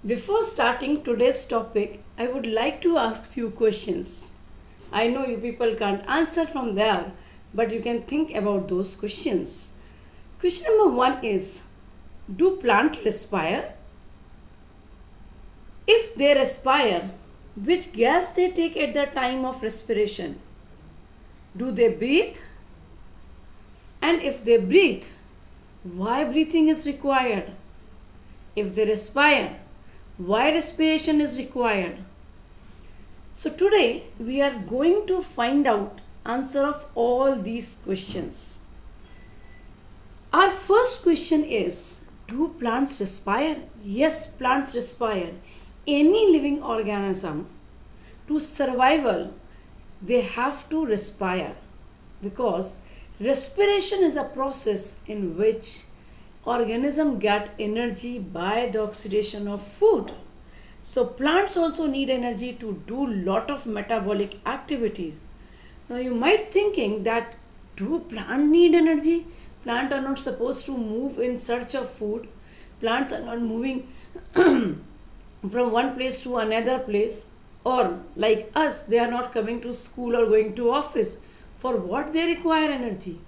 Before starting today's topic, I would like to ask few questions. I know you people can't answer from there, but you can think about those questions. Question number 1 is, do plants respire? If they respire, which gas they take at the time of respiration? Do they breathe? And if they breathe, why breathing is required? If they respire, why respiration is required? So today we are going to find out answer of all these questions. Our first question is, do plants respire? Yes, plants respire. Any living organism, to survival, they have to respire, because respiration is a process in which organism get energy by the oxidation of food. So plants also need energy to do lot of metabolic activities. Now you might thinking that, do plant need energy? Plants are not supposed to move in search of food. Plants are not moving from one place to another place, or like us, they are not coming to school or going to office. For what they require energy?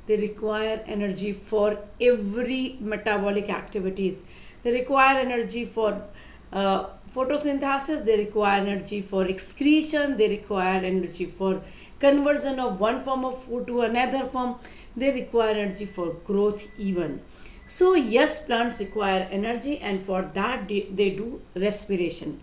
They require energy for every metabolic activities. They require energy for photosynthesis, they require energy for excretion, they require energy for conversion of one form of food to another form, they require energy for growth even. So yes, plants require energy, and for that they do respiration.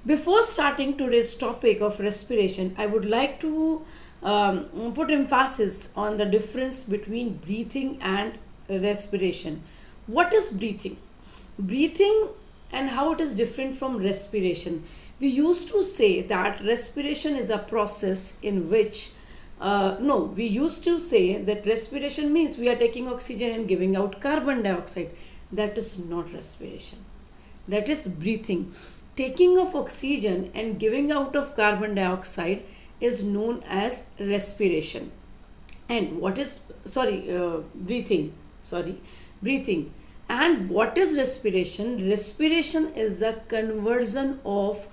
Before starting today's topic of respiration, I would like to put emphasis on the difference between breathing and respiration. What is breathing? Breathing and how it is different from respiration. We used to say that respiration is a process in which we used to say that respiration means we are taking oxygen and giving out carbon dioxide. That is not respiration. That is breathing. Taking of oxygen and giving out of carbon dioxide is known as respiration. And what is, breathing. Breathing. And what is respiration? Respiration is the conversion of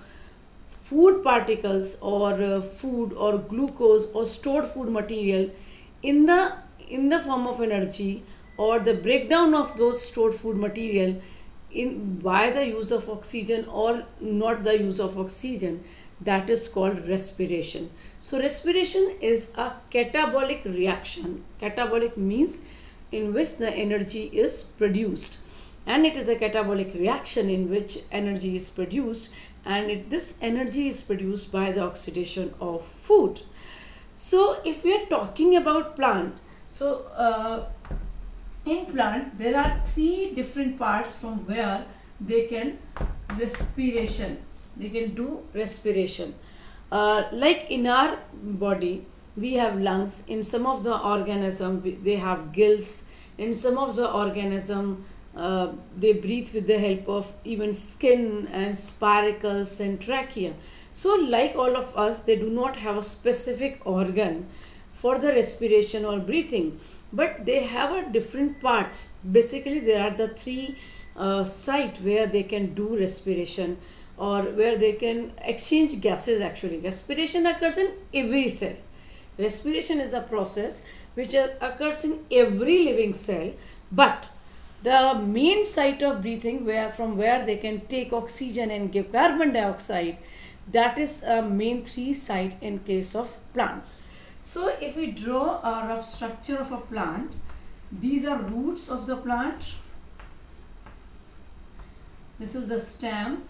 food particles or food or glucose or stored food material in the form of energy, or the breakdown of those stored food material in by the use of oxygen or not the use of oxygen. That is called respiration. So respiration is a catabolic reaction. Catabolic means in which the energy is produced, and it is a catabolic reaction in which energy is produced, and this energy is produced by the oxidation of food. So if we are talking about plant, in plant there are three different parts from where they can do respiration. Like in our body we have lungs, in some of the organism they have gills, in some of the organism they breathe with the help of even skin and spiracles and trachea. So like all of us, they do not have a specific organ for the respiration or breathing, but they have a different parts. Basically there are the three site where they can do respiration, or where they can exchange gases. Actually respiration occurs in every cell. Respiration is a process which occurs in every living cell, but the main site of breathing, where they can take oxygen and give carbon dioxide, that is a main three site in case of plants. So if we draw a rough structure of a plant, these are roots of the plant, this is the stem,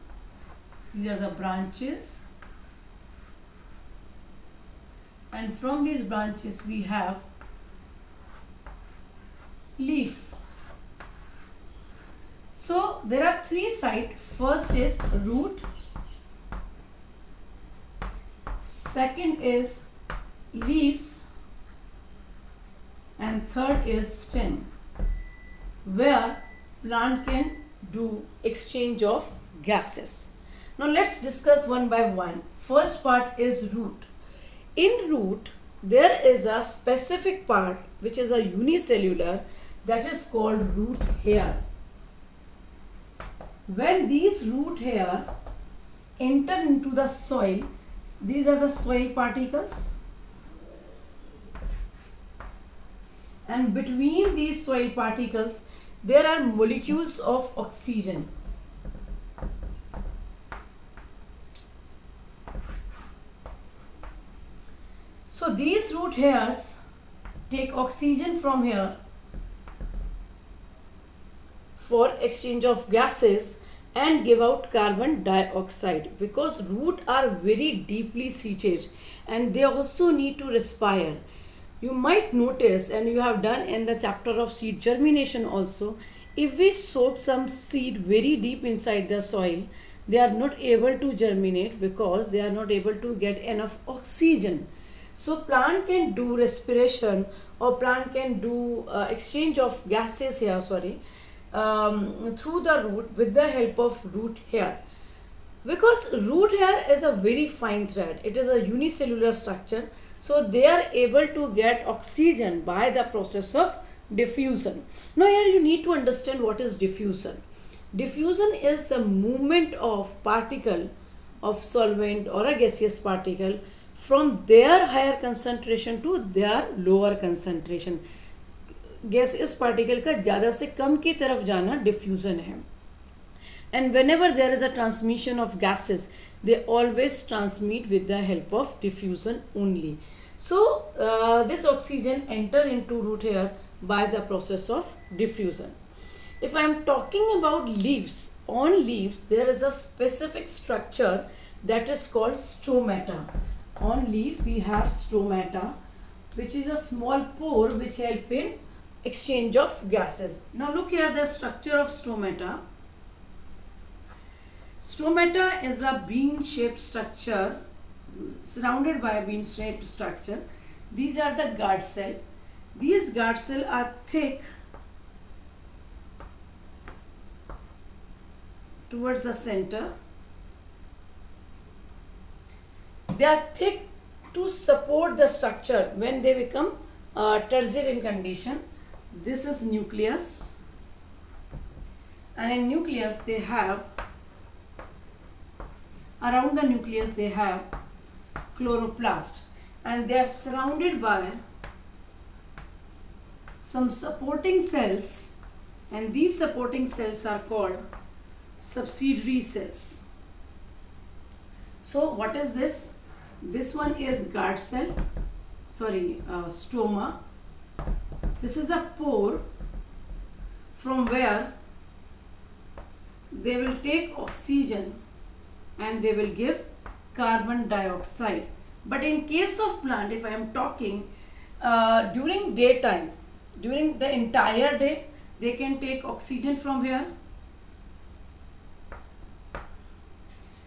these are the branches, and from these branches we have leaf. So there are three sites. First is root, second is leaves, and third is stem, where plant can do exchange of gases. Now let's discuss one by one. First part is root. In root there is a specific part which is a unicellular, that is called root hair. When these root hair enter into the soil, these are the soil particles, and between these soil particles there are molecules of oxygen. So these root hairs take oxygen from here for exchange of gases and give out carbon dioxide, because roots are very deeply seated and they also need to respire. You might notice, and you have done in the chapter of seed germination also, if we soak some seed very deep inside the soil, they are not able to germinate because they are not able to get enough oxygen. So plant can do respiration, or plant can do exchange of gases here, through the root with the help of root hair. Because root hair is a very fine thread, it is a unicellular structure, so they are able to get oxygen by the process of diffusion. Now here you need to understand what is diffusion. Diffusion is the movement of particle of solvent or a gaseous particle from their higher concentration to their lower concentration. Gaseous particle का ज़्यादा से कम की तरफ जाना diffusion है. And whenever there is a transmission of gases, they always transmit with the help of diffusion only. So this oxygen enter into root hair by the process of diffusion. If I am talking about leaves, on leaves there is a specific structure that is called stomata. On leaf we have stomata, which is a small pore which help in exchange of gases. Now look here, the structure of stomata. Stomata is a bean-shaped structure surrounded by a bean-shaped structure. These are the guard cell. These guard cells are thick towards the center. They are thick to support the structure when they become turgid in condition. This is nucleus, and in nucleus they have, around the nucleus they have chloroplast, and they are surrounded by some supporting cells, and these supporting cells are called subsidiary cells. So what is this? This one is guard cell, stoma. This is a pore from where they will take oxygen and they will give carbon dioxide. But in case of plant, if I am talking during daytime, during the entire day, they can take oxygen from here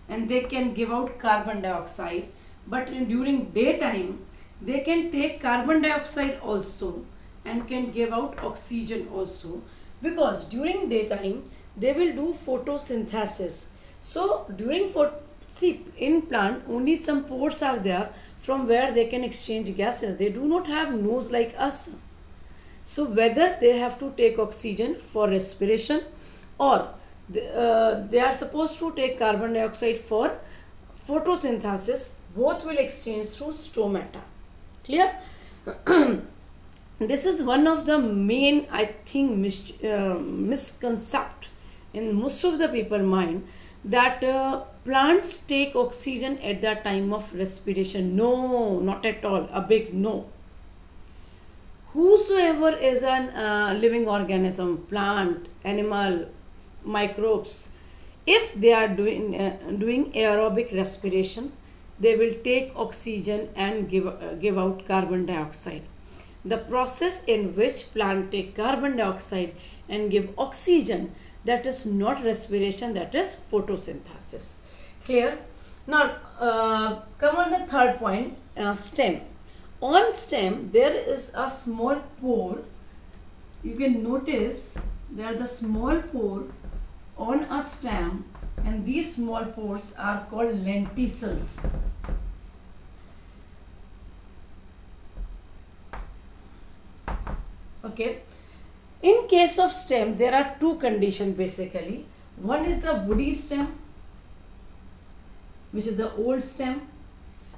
and they can give out carbon dioxide. But during daytime, they can take carbon dioxide also and can give out oxygen also, because during daytime they will do photosynthesis. So during in plant only some pores are there from where they can exchange gases. They do not have nose like us. So whether they have to take oxygen for respiration or they are supposed to take carbon dioxide for photosynthesis, both will exchange through stomata. Clear? This is one of the main, I think, misconcept in most of the people mind, that plants take oxygen at the time of respiration. No, not at all. A big no. Whosoever is a living organism, plant, animal, microbes, if they are doing aerobic respiration, they will take oxygen and give out carbon dioxide. The process in which plant take carbon dioxide and give oxygen, that is not respiration, that is photosynthesis. Clear? Now come on the third point, stem. On stem there is a small pore. You can notice there is a small pore on a stem, and these small pores are called lenticels. Okay. In case of stem, there are two conditions basically. One is the woody stem, which is the old stem,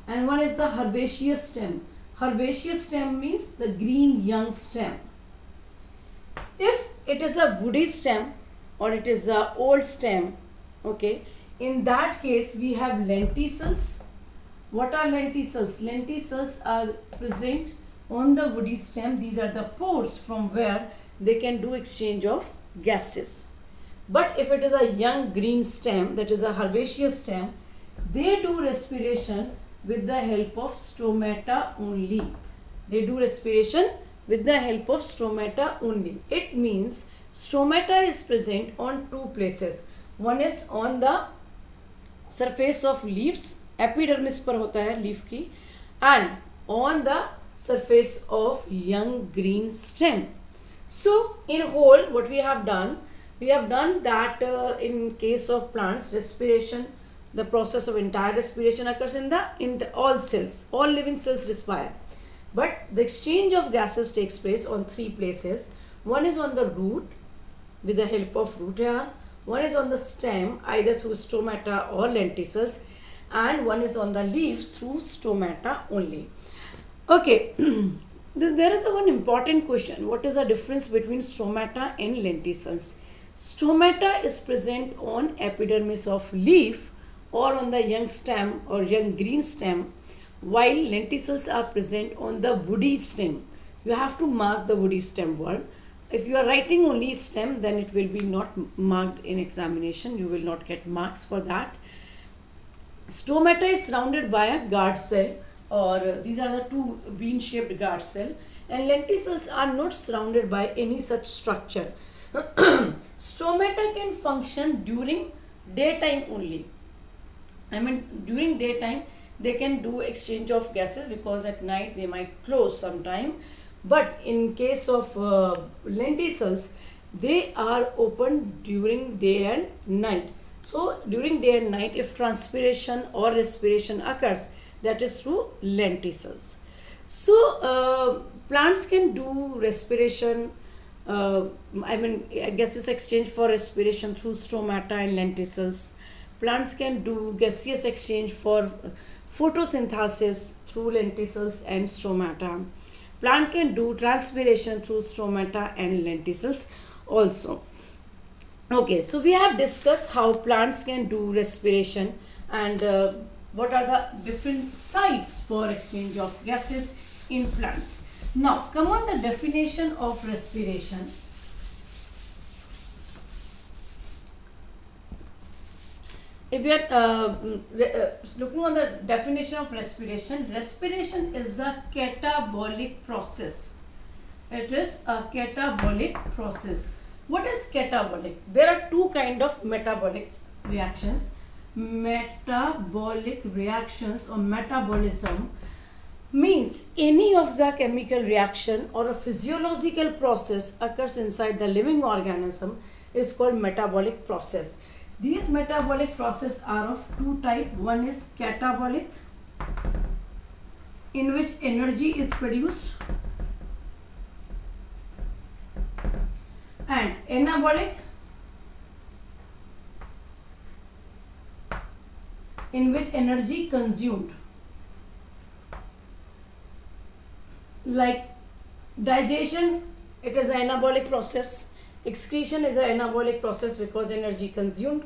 and one is the herbaceous stem. Herbaceous stem means the green young stem. If it is a woody stem or it is the old stem, okay, in that case we have lenticels. What are lenticels? Lenticels are present on the woody stem. These are the pores from where they can do exchange of gases. But if it is a young green stem, that is a herbaceous stem, they do respiration with the help of stomata only. They do respiration with the help of stomata only. It means stomata is present on two places. One is on the surface of leaves, epidermis पर होता है leaf की, and on the surface of young green stem. So in whole, what we have done that in case of plants, respiration, the process of entire respiration occurs in all cells. All living cells respire. But the exchange of gases takes place on three places. One is on the root with the help of root hair. One is on the stem either through stomata or lenticels. And one is on the leaves through stomata only. Okay. There is one important question. What is the difference between stomata and lenticels? Stomata is present on epidermis of leaf or on the young stem or young green stem, while lenticels are present on the woody stem. You have to mark the woody stem word. If you are writing only stem, then it will be not marked in examination. You will not get marks for that. Stomata is surrounded by a guard cell, or these are the two bean-shaped guard cell, and lenticels are not surrounded by any such structure. Stomata can function during daytime only. I mean, during daytime they can do exchange of gases because at night they might close sometime. But in case of lenticels, they are open during day and night. So during day and night, if transpiration or respiration occurs, that is through lenticels. So plants can do respiration, gaseous exchange for respiration through stomata and lenticels. Plants can do gaseous exchange for photosynthesis through lenticels and stomata. Plant can do transpiration through stomata and lenticels also. Okay, so we have discussed how plants can do respiration and what are the different sites for exchange of gases in plants. Now, come on the definition of respiration. If we are looking on the definition of respiration, respiration is a catabolic process. It is a catabolic process. What is catabolic? There are two kinds of metabolic reactions. Metabolic reactions or metabolism means any of the chemical reaction or a physiological process occurs inside the living organism is called metabolic process. These metabolic processes are of two types. One is catabolic, in which energy is produced, and anabolic, in which energy consumed. Like digestion, it is an anabolic process. Excretion is an anabolic process because energy consumed.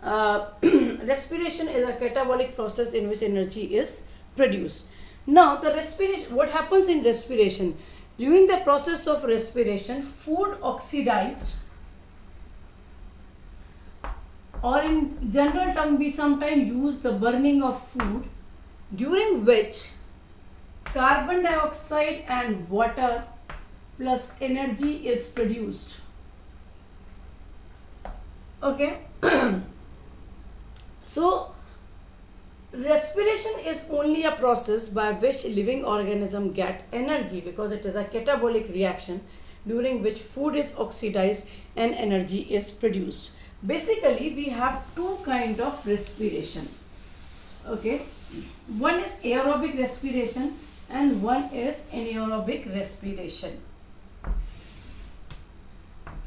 Respiration is a catabolic process in which energy is produced. Now, the respiration, what happens in respiration? During the process of respiration, food oxidized, or in general term we sometimes use the burning of food, during which carbon dioxide and water plus energy is produced. Okay. So respiration is only a process by which living organism get energy because it is a catabolic reaction during which food is oxidized and energy is produced. Basically, we have two kinds of respiration. Okay. One is aerobic respiration and one is anaerobic respiration.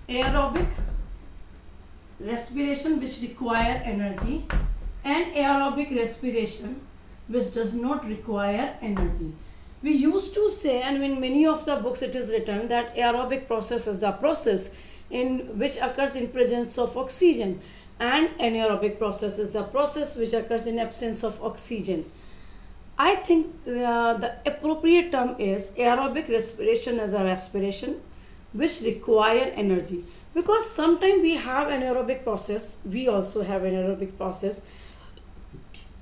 Aerobic respiration which require energy and aerobic respiration which does not require energy. We used to say, and in many of the books it is written, that aerobic process is the process in which occurs in presence of oxygen, and anaerobic process is the process which occurs in absence of oxygen. I think the appropriate term is aerobic respiration as a respiration which require energy, because sometimes we have anaerobic process, we also have anaerobic process.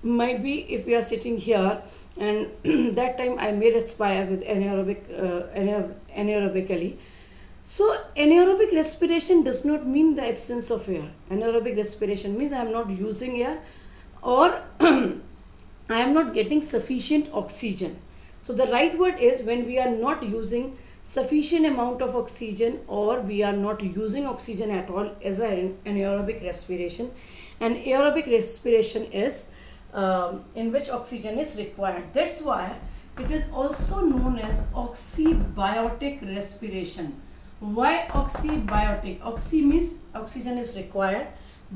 Might be if we are sitting here and that time I may respire with anaerobically. So anaerobic respiration does not mean the absence of air. Anaerobic respiration means I am not using air, or I am not getting sufficient oxygen. So the right word is when we are not using sufficient amount of oxygen, or we are not using oxygen at all as an anaerobic respiration. And aerobic respiration is in which oxygen is required. That's why it is also known as oxybiotic respiration. Why oxybiotic? Oxy means oxygen is required.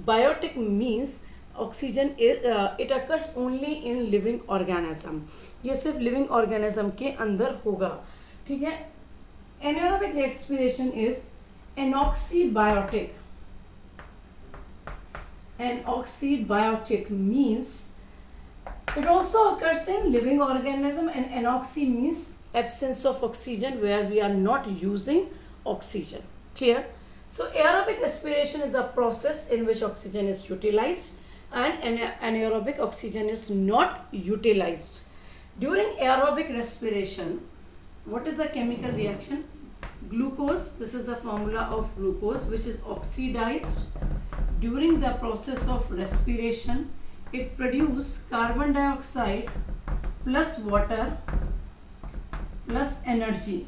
Biotic means oxygen is it occurs only in living organism. ये सिर्फ living organism के अंदर होगा, ठीक है. Anaerobic respiration is anoxybiotic. Anoxybiotic means it also occurs in living organism, and anoxy means absence of oxygen, where we are not using oxygen. Clear? So aerobic respiration is a process in which oxygen is utilized, and anaerobic oxygen is not utilized. During aerobic respiration, what is the chemical reaction? Glucose, this is a formula of glucose, which is oxidized. During the process of respiration, it produces carbon dioxide plus water plus energy.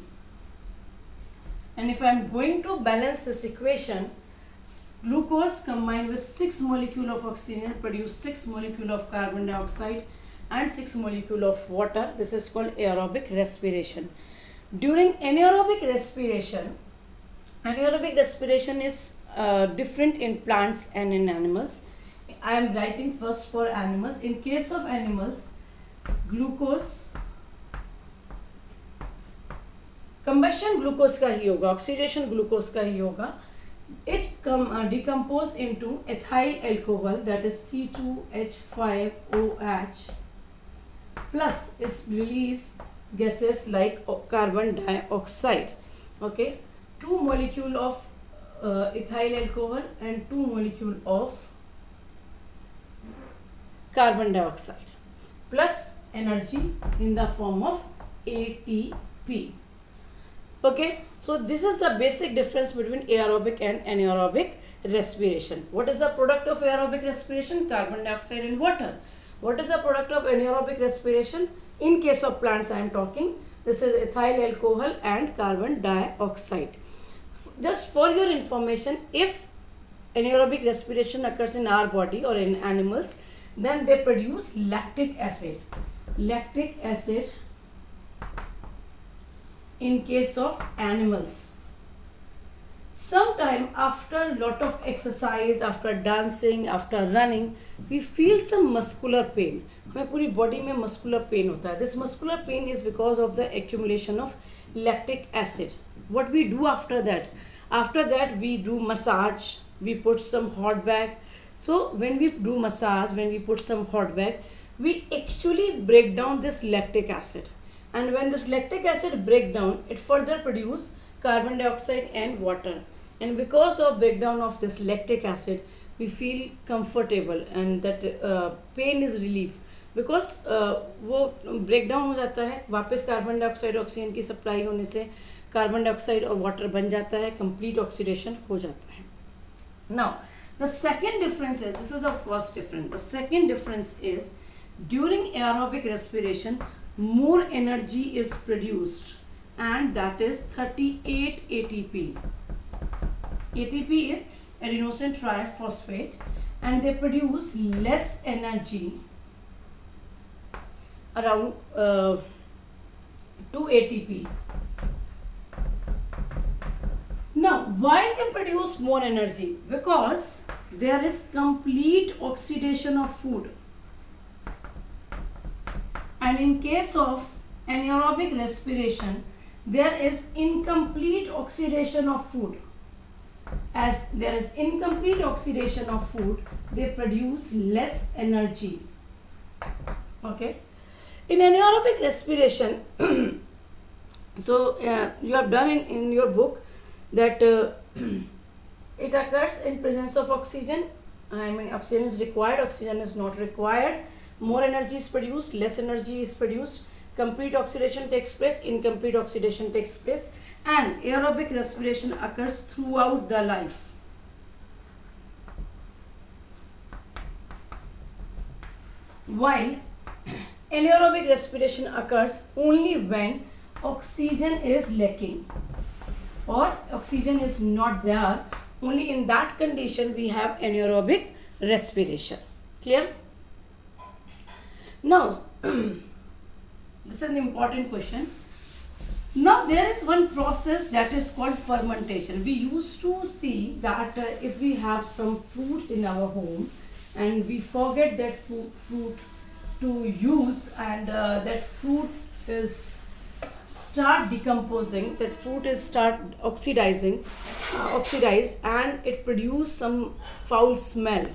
And if I am going to balance this equation, glucose combined with 6 molecules of oxygen produce 6 molecules of carbon dioxide and 6 molecules of water. This is called aerobic respiration. During anaerobic respiration is different in plants and in animals. I am writing first for animals. In case of animals, glucose, combustion glucose का ही होगा, oxidation glucose का ही होगा. It decompose into ethyl alcohol, that is C2H5OH, plus its release gases like carbon dioxide. Okay, 2 molecule of ethyl alcohol and 2 molecule of carbon dioxide plus energy in the form of ATP. Okay, so this is the basic difference between aerobic and anaerobic respiration. What is the product of aerobic respiration? Carbon dioxide and water. What is the product of anaerobic respiration? In case of plants I am talking, this is ethyl alcohol and carbon dioxide. Just for your information, if anaerobic respiration occurs in our body or in animals, then they produce lactic acid. Lactic acid in case of animals. Sometime after lot of exercise, after dancing, after running, we feel some muscular pain. हमें पूरी body में muscular pain होता है. This muscular pain is because of the accumulation of lactic acid. What we do after that? After that we do massage, we put some hot bag. So when we do massage, when we put some hot bag, we actually break down this lactic acid. And when this lactic acid break down, it further produce carbon dioxide and water. And because of breakdown of this lactic acid, we feel comfortable and that pain is relief. Because वो breakdown हो जाता है, वापस carbon dioxide oxygen की supply होने से carbon dioxide और water बन जाता है, complete oxidation हो जाता है. Now, the second difference is, this is the first difference. The second difference is during aerobic respiration, more energy is produced, and that is 38 ATP. ATP is adenosine triphosphate, and they produce less energy, around 2 ATP. Now, why they produce more energy? Because there is complete oxidation of food, and in case of anaerobic respiration there is incomplete oxidation of food. As there is incomplete oxidation of food, they produce less energy. Okay, in anaerobic respiration so you have done in your book that it occurs in presence of oxygen. I mean, oxygen is required, oxygen is not required. More energy is produced, less energy is produced. Complete oxidation takes place, incomplete oxidation takes place, and aerobic respiration occurs throughout the life. While anaerobic respiration occurs only when oxygen is lacking or oxygen is not there. Only in that condition we have anaerobic respiration. Clear? Now this is an important question. Now there is one process that is called fermentation. We used to see that if we have some fruits in our home and we forget that fruit to use, and that fruit is start decomposing, that fruit is start oxidized, and it produce some foul smell.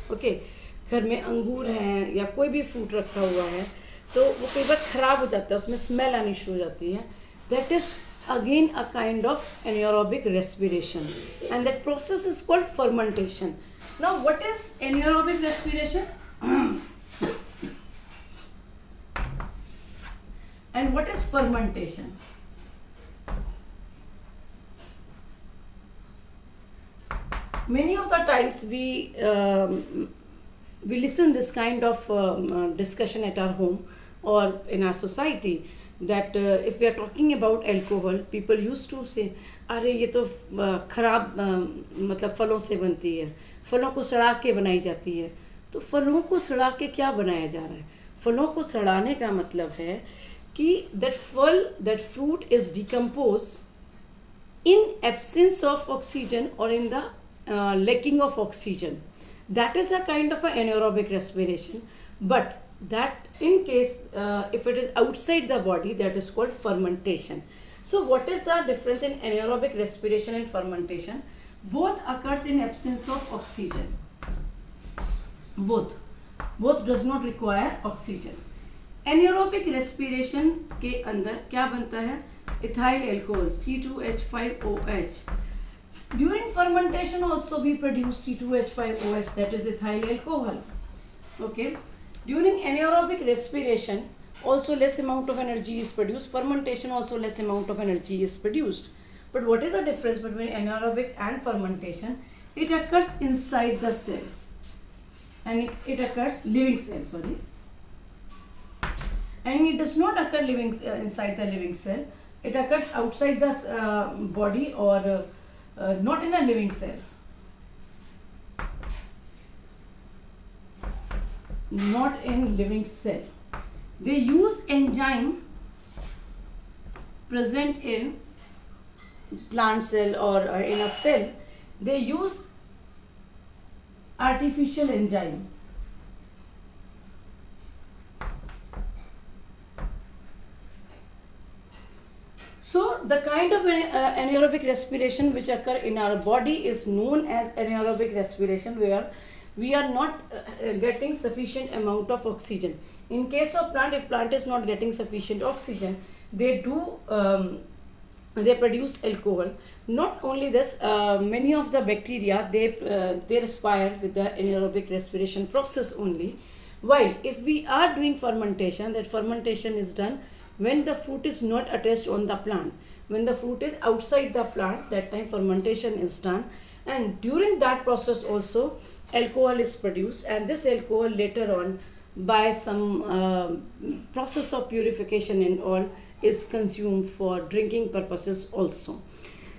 Okay, घर में अंगूर हैं या कोई भी fruit रखा हुआ है तो वो कई बार ख़राब हो जाता है, उसमें स्मेल आनी शुरू हो जाती है. That is again a kind of anaerobic respiration, and that process is called fermentation. Now what is anaerobic respiration and what is fermentation? Many of the times we listen this kind of discussion at our home or in our society, that if we are talking about alcohol, people used to say, अरे ये तो खराब मतलब फलों से बनती है, फलों को सड़ा के बनाई जाती है. तो फलों को सड़ा के क्या बनाया जा रहा है? फलों को सड़ाने का मतलब है कि that fruit is decomposed in absence of oxygen or in the lacking of oxygen. That is a kind of an anaerobic respiration, but that in case if it is outside the body, that is called fermentation. So what is the difference in anaerobic respiration and fermentation? Both occurs in absence of oxygen. Both does not require oxygen. Anaerobic respiration के अंदर क्या बनता है? Ethyl alcohol C2H5OH. During fermentation also we produce C2H5OH, that is ethyl alcohol. Okay. During anaerobic respiration also less amount of energy is produced. Fermentation also less amount of energy is produced. But what is the difference between anaerobic and fermentation? It occurs inside the cell, and it occurs living cell. Sorry. And it does not occur inside the living cell. It occurs outside the body or not in a living cell. Not in living cell. They use enzyme present in plant cell or in a cell. They use artificial enzyme. So the kind of anaerobic respiration which occur in our body is known as anaerobic respiration, where we are not getting sufficient amount of oxygen. In case of plant, if plant is not getting sufficient oxygen, they produce alcohol. Not only this, many of the bacteria they respire with the anaerobic respiration process only. While if we are doing fermentation, that fermentation is done when the fruit is not attached on the plant. When the fruit is outside the plant, that time fermentation is done, and during that process also alcohol is produced, and this alcohol later on by some process of purification and all is consumed for drinking purposes also.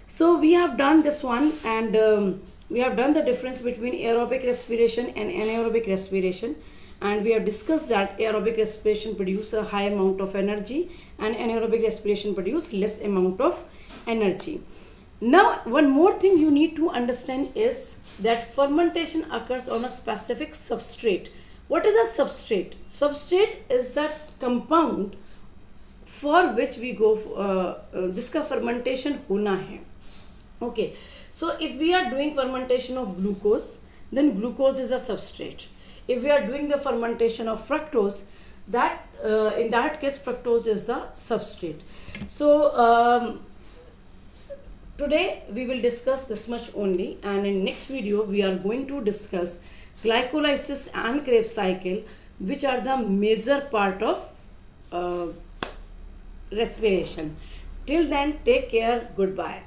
So we have done this one, and we have done the difference between aerobic respiration and anaerobic respiration, and we have discussed that aerobic respiration produces a high amount of energy and anaerobic respiration produces less amount of energy. Now one more thing you need to understand is that fermentation occurs on a specific substrate. What is a substrate? Substrate is that compound for which we go जिसका fermentation होना है. Okay, so if we are doing fermentation of glucose, then glucose is a substrate. If we are doing the fermentation of fructose, that in that case fructose is the substrate. So today we will discuss this much only, and in next video we are going to discuss glycolysis and Krebs cycle, which are the major part of respiration. Till then, take care. Goodbye.